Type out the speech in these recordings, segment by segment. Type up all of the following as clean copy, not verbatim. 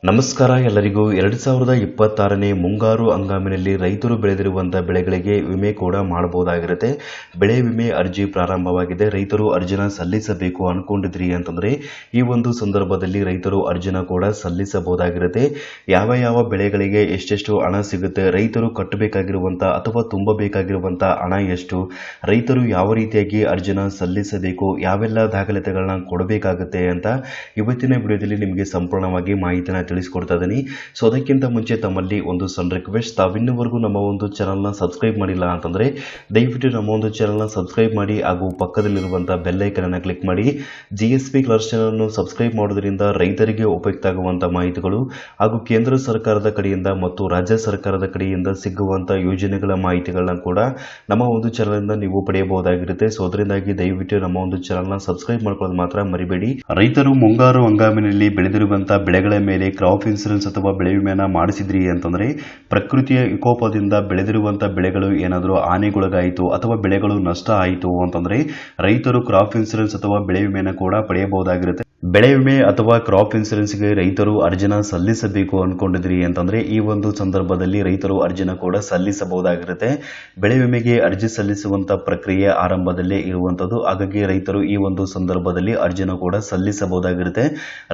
ನಮಸ್ಕಾರ ಎಲ್ಲರಿಗೂ 2026ನೇ ಮುಂಗಾರು ಹಂಗಾಮಿನಲ್ಲಿ ರೈತರು ಬೆಳೆದಿರುವಂತಹ ಬೆಳೆಗಳಿಗೆ ವಿಮೆ ಕೂಡ ಮಾಡಬಹುದಾಗಿರುತ್ತೆ. ಬೆಳೆ ವಿಮೆ ಅರ್ಜಿ ಪ್ರಾರಂಭವಾಗಿದೆ. ರೈತರು ಅರ್ಜಿನ ಸಲ್ಲಿಸಬೇಕು ಅನ್ಕೊಂಡಿದ್ರಿ ಅಂತಂದ್ರೆ ಈ ಒಂದು ಸಂದರ್ಭದಲ್ಲಿ ರೈತರು ಅರ್ಜಿನ ಕೂಡ ಸಲ್ಲಿಸಬಹುದಾಗಿರುತ್ತೆ. ಯಾವ ಬೆಳೆಗಳಿಗೆ ಎಷ್ಟೆಷ್ಟು ಹಣ ಸಿಗುತ್ತೆ, ರೈತರು ಕಟ್ಟಬೇಕಾಗಿರುವಂತಹ ಅಥವಾ ತುಂಬಬೇಕಾಗಿರುವಂತಹ ಹಣ ಎಷ್ಟು, ರೈತರು ಯಾವ ರೀತಿಯಾಗಿ ಅರ್ಜಿನ ಸಲ್ಲಿಸಬೇಕು, ಯಾವೆಲ್ಲ ದಾಖಲಾತಿಗಳನ್ನ ಕೊಡಬೇಕಾಗುತ್ತೆ ಅಂತ ಇವತ್ತಿನ ವಿಡಿಯೋದಲ್ಲಿ ನಿಮಗೆ ಸಂಪೂರ್ಣವಾಗಿ ಮಾಹಿತಿನ ತಿಳಿಸ್ಕೊಡ್ತಾ ಇದ್ದೀನಿ. ಸೊ ಅದಕ್ಕಿಂತ ಮುಂಚೆ ತಮ್ಮಲ್ಲಿ ಒಂದು ಸಣ್ಣ ರಿಕ್ವೆಸ್ಟ್, ತಾವಿನ್ನವರೆಗೂ ನಮ್ಮ ಒಂದು ಚಾನಲ್ನ ಸಬ್ಸ್ಕ್ರೈಬ್ ಮಾಡಿಲ್ಲ ಅಂತಂದ್ರೆ ದಯವಿಟ್ಟು ನಮ್ಮ ಒಂದು ಚಾನಲ್ನ ಸಬ್ಸ್ಕ್ರೈಬ್ ಮಾಡಿ ಹಾಗೂ ಪಕ್ಕದಲ್ಲಿರುವಂತಹ ಬೆಲ್ ಐಕನ್ ಅನ್ನು ಕ್ಲಿಕ್ ಮಾಡಿ. GSP ಕ್ಲರ್ಕ್ಸ್ ಚಾನಲ್ ಅನ್ನು ಸಬ್ಸ್ಕ್ರೈಬ್ ಮಾಡೋದ್ರಿಂದ ರೈತರಿಗೆ ಉಪಯುಕ್ತ ಆಗುವಂತಹ ಮಾಹಿತಿಗಳು ಹಾಗೂ ಕೇಂದ್ರ ಸರ್ಕಾರದ ಕಡೆಯಿಂದ ಮತ್ತು ರಾಜ್ಯ ಸರ್ಕಾರದ ಕಡೆಯಿಂದ ಸಿಗುವಂತಹ ಯೋಜನೆಗಳ ಮಾಹಿತಿಗಳನ್ನ ಕೂಡ ನಮ್ಮ ಒಂದು ಚಾನಲ್ ಇಂದ ನೀವು ಪಡೆಯಬಹುದಾಗಿರುತ್ತೆ. ಸೊ ಅದರಿಂದಾಗಿ ದಯವಿಟ್ಟು ನಮ್ಮ ಒಂದು ಚಾನಲ್ನ ಸಬ್ಸ್ಕ್ರೈಬ್ ಮಾಡ್ಕೊಳ್ಳೋದು ಮಾತ್ರ ಮರಿಬೇಡಿ. ರೈತರು ಮುಂಗಾರು ಹಂಗಾಮಿನಲ್ಲಿ ಬೆಳೆದಿರುವಂತಹ ಬೆಳೆಗಳ ಮೇಲೆ ಕ್ರಾಪ್ ಇನ್ಸೂರೆನ್ಸ್ ಅಥವಾ ಬೆಳೆ ವಿಮೆಯನ್ನ ಮಾಡಿಸಿದ್ರಿ ಅಂತಂದ್ರೆ ಪ್ರಕೃತಿಯ ವಿಕೋಪದಿಂದ ಬೆಳೆದಿರುವಂತಹ ಬೆಳೆಗಳು ಏನಾದರೂ ಹಾನಿಗೊಳಗಾಯಿತು ಅಥವಾ ಬೆಳೆಗಳು ನಷ್ಟ ಆಯಿತು ಅಂತಂದ್ರೆ ರೈತರು ಕ್ರಾಪ್ ಇನ್ಸೂರೆನ್ಸ್ ಅಥವಾ ಬೆಳೆ ವಿಮೆಯನ್ನ ಕೂಡ ಪಡೆಯಬಹುದಾಗಿರುತ್ತೆ. ಬೆಳೆ ವಿಮೆ ಅಥವಾ ಕ್ರಾಪ್ ಇನ್ಸೂರೆನ್ಸ್ಗೆ ರೈತರು ಅರ್ಜಿನ ಸಲ್ಲಿಸಬೇಕು ಅನ್ಕೊಂಡಿದ್ರಿ ಅಂತಂದ್ರೆ ಈ ಒಂದು ಸಂದರ್ಭದಲ್ಲಿ ರೈತರು ಅರ್ಜಿನ ಕೂಡ ಸಲ್ಲಿಸಬಹುದಾಗಿರುತ್ತೆ. ಬೆಳೆ ವಿಮೆಗೆ ಅರ್ಜಿ ಸಲ್ಲಿಸುವಂತ ಪ್ರಕ್ರಿಯೆ ಆರಂಭದಲ್ಲೇ ಇರುವಂತದ್ದು. ಹಾಗಾಗಿ ರೈತರು ಈ ಒಂದು ಸಂದರ್ಭದಲ್ಲಿ ಅರ್ಜಿನ ಕೂಡ ಸಲ್ಲಿಸಬಹುದಾಗಿರುತ್ತೆ.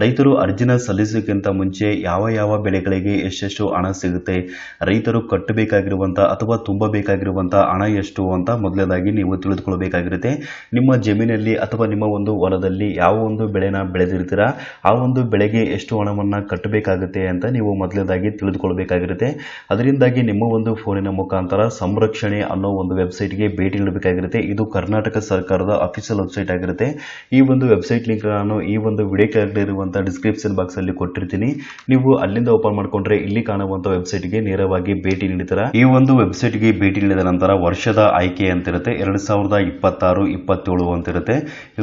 ರೈತರು ಅರ್ಜಿನ ಸಲ್ಲಿಸೋಕ್ಕಿಂತ ಮುಂಚೆ ಯಾವ ಬೆಳೆಗಳಿಗೆ ಎಷ್ಟೆಷ್ಟು ಹಣ ಸಿಗುತ್ತೆ, ರೈತರು ಕಟ್ಟಬೇಕಾಗಿರುವಂತಹ ಅಥವಾ ತುಂಬಬೇಕಾಗಿರುವಂತಹ ಹಣ ಎಷ್ಟು ಅಂತ ಮೊದಲನೇದಾಗಿ ನೀವು ತಿಳಿದುಕೊಳ್ಳಬೇಕಾಗಿರುತ್ತೆ. ನಿಮ್ಮ ಜಮೀನಲ್ಲಿ ಅಥವಾ ನಿಮ್ಮ ಒಂದು ಹೊಲದಲ್ಲಿ ಯಾವ ಒಂದು ಬೆಳೆನ ಬೆಳೆದಿರ್ತೀರಾ ಆ ಒಂದು ಬೆಳೆಗೆ ಎಷ್ಟು ಹಣವನ್ನ ಕಟ್ಟಬೇಕಾಗುತ್ತೆ ಅಂತ ನೀವು ಮೊದಲನೇದಾಗಿ ತಿಳಿದುಕೊಳ್ಳಬೇಕಾಗಿರುತ್ತೆ. ಅದರಿಂದಾಗಿ ನಿಮ್ಮ ಒಂದು ಫೋನಿನ ಮುಖಾಂತರ ಸಂರಕ್ಷಣೆ ಅನ್ನೋ ಒಂದು ವೆಬ್ಸೈಟ್ಗೆ ಭೇಟಿ ನೀಡಬೇಕಾಗಿರುತ್ತೆ. ಇದು ಕರ್ನಾಟಕ ಸರ್ಕಾರದ ಅಫಿಷಿಯಲ್ ವೆಬ್ಸೈಟ್ ಆಗಿರುತ್ತೆ. ಈ ಒಂದು ವೆಬ್ಸೈಟ್ ಲಿಂಕ್ ನಾನು ಈ ಒಂದು ವಿಡಿಯೋ ಕೆಳಗಡೆ ಇರುವಂತಹ ಡಿಸ್ಕ್ರಿಪ್ಷನ್ ಬಾಕ್ಸ್ ಅಲ್ಲಿ ಕೊಟ್ಟಿರ್ತೀನಿ. ನೀವು ಅಲ್ಲಿಂದ ಓಪನ್ ಮಾಡ್ಕೊಂಡ್ರೆ ಇಲ್ಲಿ ಕಾಣುವಂತ ವೆಬ್ಸೈಟ್ಗೆ ನೇರವಾಗಿ ಭೇಟಿ ನೀಡುತ್ತೀರಾ. ಈ ಒಂದು ವೆಬ್ಸೈಟ್ಗೆ ಭೇಟಿ ನೀಡಿದ ನಂತರ ವರ್ಷದ ಆಯ್ಕೆ ಅಂತಿರುತ್ತೆ. 2026-27 ಅಂತಿರುತ್ತೆ.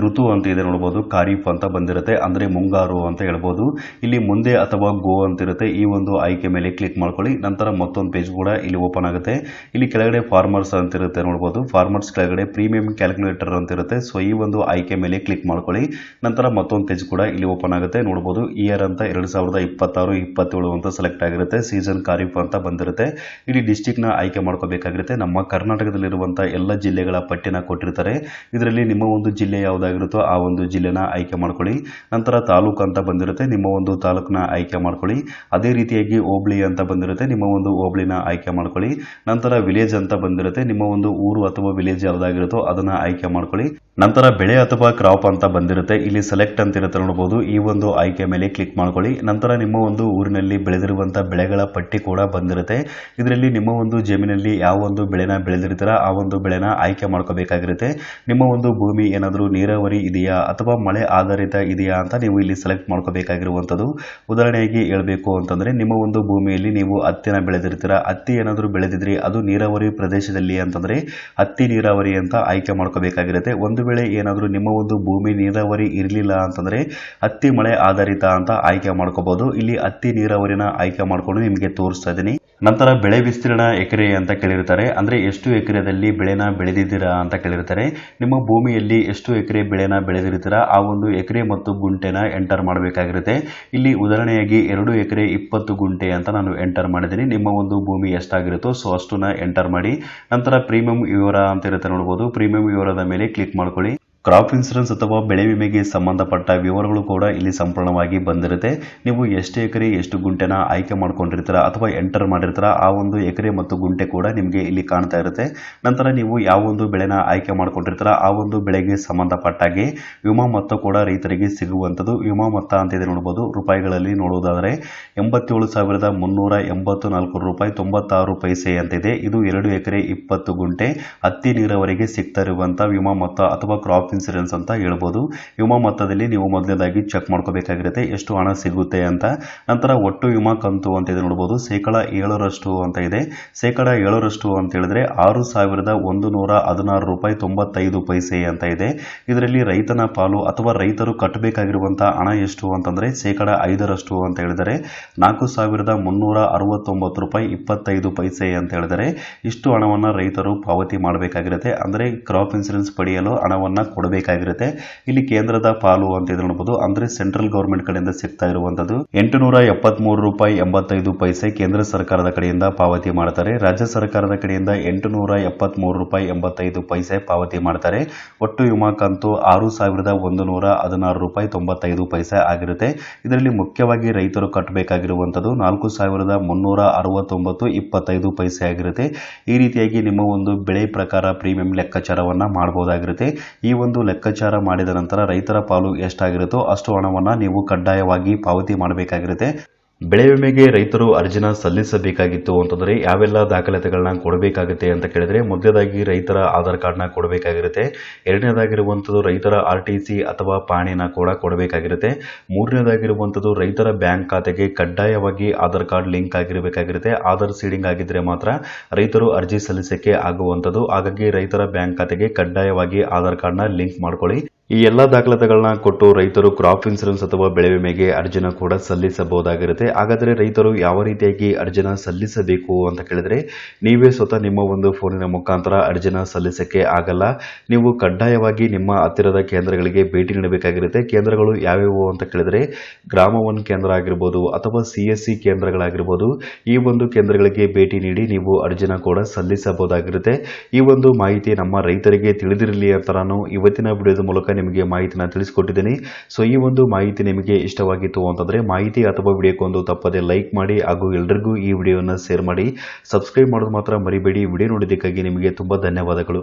ಋತು ಅಂತ ಇದೆ ನೋಡಬಹುದು, ಖಾರೀಫ್ ಅಂತ ಬಂದಿರುತ್ತೆ, ಅಂದ್ರೆ ಮುಂಗಾರು ಅಂತ ಹೇಳ್ಬೋದು. ಇಲ್ಲಿ ಮುಂದೆ ಅಥವಾ ಗೋ ಅಂತಿರುತ್ತೆ. ಈ ಒಂದು ಆಯ್ಕೆ ಮೇಲೆ ಕ್ಲಿಕ್ ಮಾಡ್ಕೊಳ್ಳಿ. ನಂತರ ಮತ್ತೊಂದು ಪೇಜ್ ಕೂಡ ಇಲ್ಲಿ ಓಪನ್ ಆಗುತ್ತೆ. ಇಲ್ಲಿ ಕೆಳಗಡೆ ಫಾರ್ಮರ್ಸ್ ಅಂತಿರುತ್ತೆ ನೋಡಬಹುದು. ಫಾರ್ಮರ್ಸ್ ಕೆಳಗಡೆ ಪ್ರೀಮಿಯಂ ಕ್ಯಾಲ್ಕುಲೇಟರ್ ಅಂತಿರುತ್ತೆ. ಸೊ ಈ ಒಂದು ಆಯ್ಕೆ ಮೇಲೆ ಕ್ಲಿಕ್ ಮಾಡ್ಕೊಳ್ಳಿ. ನಂತರ ಮತ್ತೊಂದು ಪೇಜ್ ಕೂಡ ಇಲ್ಲಿ ಓಪನ್ ಆಗುತ್ತೆ ನೋಡಬಹುದು. ಇಯರ್ ಅಂತ 2026-27 ಅಂತ ಸೆಲೆಕ್ಟ್ ಆಗಿರುತ್ತೆ. ಸೀಸನ್ ಖಾರೀಫ್ ಅಂತ ಬಂದಿರುತ್ತೆ. ಇಲ್ಲಿ ಡಿಸ್ಟಿಕ್ ನ ಆಯ್ಕೆ ಮಾಡ್ಕೋಬೇಕಾಗಿರುತ್ತೆ. ನಮ್ಮ ಕರ್ನಾಟಕದಲ್ಲಿರುವಂತಹ ಎಲ್ಲ ಜಿಲ್ಲೆಗಳ ಪಟ್ಟಿನ ಕೊಟ್ಟಿರ್ತಾರೆ. ಇದರಲ್ಲಿ ನಿಮ್ಮ ಒಂದು ಜಿಲ್ಲೆ ಯಾವುದಾಗಿರುತ್ತೋ ಆ ಒಂದು ಜಿಲ್ಲೆನ ಆಯ್ಕೆ ಮಾಡ್ಕೊಳ್ಳಿ. ನಂತರ ತಾಲೂಕು ಅಂತ ಬಂದಿರುತ್ತೆ, ನಿಮ್ಮ ಒಂದು ತಾಲೂಕನ್ನ ಆಯ್ಕೆ ಮಾಡ್ಕೊಳ್ಳಿ. ಅದೇ ರೀತಿಯಾಗಿ ಹೋಬಳಿ ಅಂತ ಬಂದಿರುತ್ತೆ, ನಿಮ್ಮ ಒಂದು ಹೋಬಳಿನ ಆಯ್ಕೆ ಮಾಡ್ಕೊಳ್ಳಿ. ನಂತರ ವಿಲೇಜ್ ಅಂತ ಬಂದಿರುತ್ತೆ, ನಿಮ್ಮ ಒಂದು ಊರು ಅಥವಾ ವಿಲೇಜ್ ಯಾವುದಾಗಿರುತ್ತೋ ಅದನ್ನ ಆಯ್ಕೆ ಮಾಡ್ಕೊಳ್ಳಿ. ನಂತರ ಬೆಳೆ ಅಥವಾ ಕ್ರಾಪ್ ಅಂತ ಬಂದಿರುತ್ತೆ. ಇಲ್ಲಿ ಸೆಲೆಕ್ಟ್ ಅಂತ ಇರುತ್ತೆ ನೋಡಬಹುದು. ಈ ಒಂದು ಆಯ್ಕೆ ಮೇಲೆ ಕ್ಲಿಕ್ ಮಾಡ್ಕೊಳ್ಳಿ. ನಂತರ ನಿಮ್ಮ ಒಂದು ಊರಿನಲ್ಲಿ ಬೆಳೆದಿರುವಂತಹ ಬೆಳೆಗಳ ಪಟ್ಟಿ ಕೂಡ ಬಂದಿರುತ್ತೆ. ಇದರಲ್ಲಿ ನಿಮ್ಮ ಒಂದು ಜಮೀನಲ್ಲಿ ಯಾವ ಒಂದು ಬೆಳೆನ ಬೆಳೆದಿರ್ತೀರಾ ಆ ಒಂದು ಬೆಳೆನ ಆಯ್ಕೆ ಮಾಡ್ಕೋಬೇಕಾಗಿರುತ್ತೆ. ನಿಮ್ಮ ಒಂದು ಭೂಮಿ ಏನಾದರೂ ನೀರಾವರಿ ಇದೆಯಾ ಅಥವಾ ಮಳೆ ಆಧಾರಿತ ಇದೆಯಾ ಅಂತ ನೀವು ಇಲ್ಲಿ ಸೆಲೆಕ್ಟ್ ಮಾಡ್ಕೋಬೇಕಾಗಿರುವಂತದ್ದು. ಉದಾಹರಣೆಯಾಗಿ ಹೇಳಬೇಕು ಅಂತಂದ್ರೆ ನಿಮ್ಮ ಒಂದು ಭೂಮಿಯಲ್ಲಿ ನೀವು ಹತ್ತಿನ ಬೆಳೆದಿರ್ತೀರಾ, ಹತ್ತಿ ಏನಾದರೂ ಬೆಳೆದಿದ್ರಿ ಅದು ನೀರಾವರಿ ಪ್ರದೇಶದಲ್ಲಿ ಅಂತಂದ್ರೆ ಹತ್ತಿ ನೀರಾವರಿ ಅಂತ ಆಯ್ಕೆ ಮಾಡ್ಕೋಬೇಕಾಗಿರುತ್ತೆ. ಒಂದು ವೇಳೆ ಏನಾದರೂ ನಿಮ್ಮ ಒಂದು ಭೂಮಿ ನೀರಾವರಿ ಇರಲಿಲ್ಲ ಅಂತಂದ್ರೆ ಹತ್ತಿ ಮಳೆ ಆಧಾರಿತ ಅಂತ ಆಯ್ಕೆ ಮಾಡ್ಕೋಬಹುದು. ಇಲ್ಲಿ ಹತ್ತಿ ನೀರಾವರಿನ ಆಯ್ಕೆ ಮಾಡ್ಕೊಂಡು ನಿಮಗೆ ತೋರಿಸ್ತಾ ಇದ್ದೀನಿ. ನಂತರ ಬೆಳೆ ವಿಸ್ತೀರ್ಣ ಎಕರೆ ಅಂತ ಕೇಳಿರ್ತಾರೆ, ಅಂದ್ರೆ ಎಷ್ಟು ಎಕರೆದಲ್ಲಿ ಬೆಳೆನ ಬೆಳೆದಿದ್ದೀರಾ ಅಂತ ಕೇಳಿರ್ತಾರೆ. ನಿಮ್ಮ ಭೂಮಿಯಲ್ಲಿ ಎಷ್ಟು ಎಕರೆ ಬೆಳೆನ ಬೆಳೆದಿರ್ತೀರಾ ಆ ಒಂದು ಎಕರೆ ಮತ್ತು ಗುಂಟೆನ ಎಂಟರ್ ಮಾಡಬೇಕಾಗಿರುತ್ತೆ. ಇಲ್ಲಿ ಉದಾಹರಣೆಯಾಗಿ 2 ಎಕರೆ 20 ಗುಂಟೆ ಅಂತ ನಾನು ಎಂಟರ್ ಮಾಡಿದ್ದೀನಿ. ನಿಮ್ಮ ಒಂದು ಭೂಮಿ ಎಷ್ಟಾಗಿರುತ್ತೋ ಸೊ ಅಷ್ಟನ್ನ ಎಂಟರ್ ಮಾಡಿ. ನಂತರ ಪ್ರೀಮಿಯಂ ವಿವರ ಅಂತ ಇರುತ್ತೆ ನೋಡಬಹುದು. ಪ್ರೀಮಿಯಂ ವಿವರದ ಮೇಲೆ ಕ್ಲಿಕ್ ಮಾಡ್ಕೊಳ್ಳಿ. ಕ್ರಾಪ್ ಇನ್ಸೂರೆನ್ಸ್ ಅಥವಾ ಬೆಳೆ ವಿಮೆಗೆ ಸಂಬಂಧಪಟ್ಟ ವಿವರಗಳು ಕೂಡ ಇಲ್ಲಿ ಸಂಪೂರ್ಣವಾಗಿ ಬಂದಿರುತ್ತೆ. ನೀವು ಎಷ್ಟು ಎಕರೆ ಎಷ್ಟು ಗುಂಟೆನ ಆಯ್ಕೆ ಮಾಡ್ಕೊಂಡಿರ್ತೀರ ಅಥವಾ ಎಂಟರ್ ಮಾಡಿರ್ತೀರ ಆ ಒಂದು ಎಕರೆ ಮತ್ತು ಗುಂಟೆ ಕೂಡ ನಿಮಗೆ ಇಲ್ಲಿ ಕಾಣ್ತಾ ಇರುತ್ತೆ. ನಂತರ ನೀವು ಯಾವ ಒಂದು ಬೆಳೆನ ಆಯ್ಕೆ ಮಾಡ್ಕೊಂಡಿರ್ತೀರ ಆ ಒಂದು ಬೆಳೆಗೆ ಸಂಬಂಧಪಟ್ಟಾಗೆ ವಿಮಾ ಮೊತ್ತ ಕೂಡ ರೈತರಿಗೆ ಸಿಗುವಂಥದ್ದು. ವಿಮಾ ಮೊತ್ತ ಅಂತ ಇದೆ ನೋಡಬಹುದು. ರೂಪಾಯಿಗಳಲ್ಲಿ ನೋಡುವುದಾದರೆ 87,384 ರೂಪಾಯಿ 96 ಪೈಸೆ ಅಂತಿದೆ. ಇದು 2 ಎಕರೆ 20 ಗುಂಟೆ ಹತ್ತಿ ನೀರಾವರಿಗೆ ಸಿಗ್ತಾ ಇರುವಂತಹ ವಿಮಾ ಮೊತ್ತ ಅಥವಾ ಕ್ರಾಪ್ ಇನ್ಸೂರೆನ್ಸ್ ಅಂತ ಹೇಳ್ಬೋದು. ವಿಮಾ ಮೊತ್ತದಲ್ಲಿ ನೀವು ಮೊದಲನೇದಾಗಿ ಚೆಕ್ ಮಾಡ್ಕೋಬೇಕಾಗಿರುತ್ತೆ ಎಷ್ಟು ಹಣ ಸಿಗುತ್ತೆ ಅಂತ. ನಂತರ ಒಟ್ಟು ವಿಮಾ ಕಂತು ಅಂತ ಇದೆ ನೋಡಬಹುದು. 7% ಅಂತ ಇದೆ. 7% ಅಂತ ಹೇಳಿದ್ರೆ 6,116 ರೂಪಾಯಿ 95 ಪೈಸೆ ಅಂತ ಇದೆ. ಇದರಲ್ಲಿ ರೈತನ ಪಾಲು ಅಥವಾ ರೈತರು ಕಟ್ಟಬೇಕಾಗಿರುವಂತಹ ಹಣ ಎಷ್ಟು ಅಂತಂದ್ರೆ 5% ಅಂತ ಹೇಳಿದರೆ 4,369 ರೂಪಾಯಿ 25 ಪೈಸೆ ಅಂತ ಹೇಳಿದರೆ ಇಷ್ಟು ಹಣವನ್ನ ರೈತರು ಪಾವತಿ ಮಾಡಬೇಕಾಗಿರುತ್ತೆ. ಅಂದ್ರೆ ಕ್ರಾಪ್ ಇನ್ಸೂರೆನ್ಸ್ ಪಡೆಯಲು ಹಣವನ್ನ ಕೊಡಬೇಕಾಗಿರುತ್ತೆ. ಇಲ್ಲಿ ಕೇಂದ್ರದ ಪಾಲು ಅಂತ ನೋಡಬಹುದು, ಅಂದ್ರೆ ಸೆಂಟ್ರಲ್ ಗವರ್ಮೆಂಟ್ ಕಡೆಯಿಂದ ಸಿಗ್ತಾ ಇರುವಂತದ್ದು ₹873.85 ಕೇಂದ್ರ ಸರ್ಕಾರದ ಕಡೆಯಿಂದ ಪಾವತಿ ಮಾಡ್ತಾರೆ. ರಾಜ್ಯ ಸರ್ಕಾರದ ಕಡೆಯಿಂದ ₹873.85 ಪಾವತಿ ಮಾಡ್ತಾರೆ. ಒಟ್ಟು ವಿಮಾ ಕಂತು ₹6,116.95 ಆಗಿರುತ್ತೆ. ಇದರಲ್ಲಿ ಮುಖ್ಯವಾಗಿ ರೈತರು ಕಟ್ಟಬೇಕಾಗಿರುವಂತದ್ದು ₹4,369.25 ಆಗಿರುತ್ತೆ. ಈ ರೀತಿಯಾಗಿ ನಿಮ್ಮ ಒಂದು ಬೆಳೆ ಪ್ರಕಾರ ಪ್ರೀಮಿಯಂ ಲೆಕ್ಕಾಚಾರವನ್ನ ಮಾಡಬಹುದಾಗಿರುತ್ತೆ. ಈ ಒಂದು ಲೆಕ್ಕಾಚಾರ ಮಾಡಿದ ನಂತರ ರೈತರ ಪಾಲು ಎಷ್ಟಾಗಿರುತ್ತೋ ಅಷ್ಟು ಹಣವನ್ನ ನೀವು ಕಡ್ಡಾಯವಾಗಿ ಪಾವತಿ ಮಾಡಬೇಕಾಗಿರುತ್ತೆ. ಬೆಳೆ ವಿಮೆಗೆ ರೈತರು ಅರ್ಜಿನ ಸಲ್ಲಿಸಬೇಕಾಗಿತ್ತು ಅಂತಂದ್ರೆ ಯಾವೆಲ್ಲ ದಾಖಲಾತಿಗಳನ್ನ ಕೊಡಬೇಕಾಗುತ್ತೆ ಅಂತ ಕೇಳಿದ್ರೆ, ಮೊದಲನೇದಾಗಿ ರೈತರ ಆಧಾರ್ ಕಾರ್ಡ್ನ ಕೊಡಬೇಕಾಗಿರುತ್ತೆ. ಎರಡನೇದಾಗಿರುವಂಥದ್ದು ರೈತರ RTC ಅಥವಾ ಪಾಣಿನ ಕೂಡ ಕೊಡಬೇಕಾಗಿರುತ್ತೆ. ಮೂರನೇದಾಗಿರುವಂಥದ್ದು ರೈತರ ಬ್ಯಾಂಕ್ ಖಾತೆಗೆ ಕಡ್ಡಾಯವಾಗಿ ಆಧಾರ್ ಕಾರ್ಡ್ ಲಿಂಕ್ ಆಗಿರಬೇಕಾಗಿರುತ್ತೆ. ಆಧಾರ್ ಸೀಡಿಂಗ್ ಆಗಿದ್ರೆ ಮಾತ್ರ ರೈತರು ಅರ್ಜಿ ಸಲ್ಲಿಸಕ್ಕೆ ಆಗುವಂಥದ್ದು. ಹಾಗಾಗಿ ರೈತರ ಬ್ಯಾಂಕ್ ಖಾತೆಗೆ ಕಡ್ಡಾಯವಾಗಿ ಆಧಾರ್ ಕಾರ್ಡ್ನ ಲಿಂಕ್ ಮಾಡ್ಕೊಳ್ಳಿ. ಈ ಎಲ್ಲ ದಾಖಲಾತಿಗಳನ್ನ ಕೊಟ್ಟು ರೈತರು ಕ್ರಾಪ್ ಇನ್ಸೂರೆನ್ಸ್ ಅಥವಾ ಬೆಳೆ ವಿಮೆಗೆ ಅರ್ಜಿನ ಕೂಡ ಸಲ್ಲಿಸಬಹುದಾಗಿರುತ್ತೆ. ಹಾಗಾದ್ರೆ ರೈತರು ಯಾವ ರೀತಿಯಾಗಿ ಅರ್ಜಿನ ಸಲ್ಲಿಸಬೇಕು ಅಂತ ಕೇಳಿದ್ರೆ, ನೀವೇ ಸ್ವತಃ ನಿಮ್ಮ ಒಂದು ಫೋನಿನ ಮುಖಾಂತರ ಅರ್ಜಿನ ಸಲ್ಲಿಸಕ್ಕೆ ಆಗಲ್ಲ. ನೀವು ಕಡ್ಡಾಯವಾಗಿ ನಿಮ್ಮ ಹತ್ತಿರದ ಕೇಂದ್ರಗಳಿಗೆ ಭೇಟಿ ನೀಡಬೇಕಾಗಿರುತ್ತೆ. ಕೇಂದ್ರಗಳು ಯಾವ್ಯಾವು ಅಂತ ಕೇಳಿದ್ರೆ, ಗ್ರಾಮ 1 ಕೇಂದ್ರ ಆಗಿರ್ಬೋದು ಅಥವಾ CSC ಕೇಂದ್ರಗಳಾಗಿರ್ಬೋದು. ಈ ಒಂದು ಕೇಂದ್ರಗಳಿಗೆ ಭೇಟಿ ನೀಡಿ ನೀವು ಅರ್ಜಿನ ಕೂಡ ಸಲ್ಲಿಸಬಹುದಾಗಿರುತ್ತೆ. ಈ ಒಂದು ಮಾಹಿತಿ ನಮ್ಮ ರೈತರಿಗೆ ತಿಳಿದಿರಲಿ ಅಂತ ನಾನು ಇವತ್ತಿನ ವಿಡಿಯೋದ ಮೂಲಕ ನಿಮಗೆ ಮಾಹಿತಿನ ತಿಳಿಸಿಕೊಟ್ಟಿದ್ದೀನಿ. ಸೊ ಈ ಒಂದು ಮಾಹಿತಿ ನಿಮಗೆ ಇಷ್ಟವಾಗಿತ್ತು ಅಂತಂದ್ರೆ ಮಾಹಿತಿ ಅಥವಾ ವಿಡಿಯೋಕ್ಕೊಂದು ತಪ್ಪದೆ ಲೈಕ್ ಮಾಡಿ ಹಾಗೂ ಎಲ್ಲರಿಗೂ ಈ ವಿಡಿಯೋನ ಶೇರ್ ಮಾಡಿ. ಸಬ್ಸ್ಕ್ರೈಬ್ ಮಾಡೋದು ಮಾತ್ರ ಮರಿಬೇಡಿ. ವಿಡಿಯೋ ನೋಡಿದ್ದಕ್ಕಾಗಿ ನಿಮಗೆ ತುಂಬಾ ಧನ್ಯವಾದಗಳು.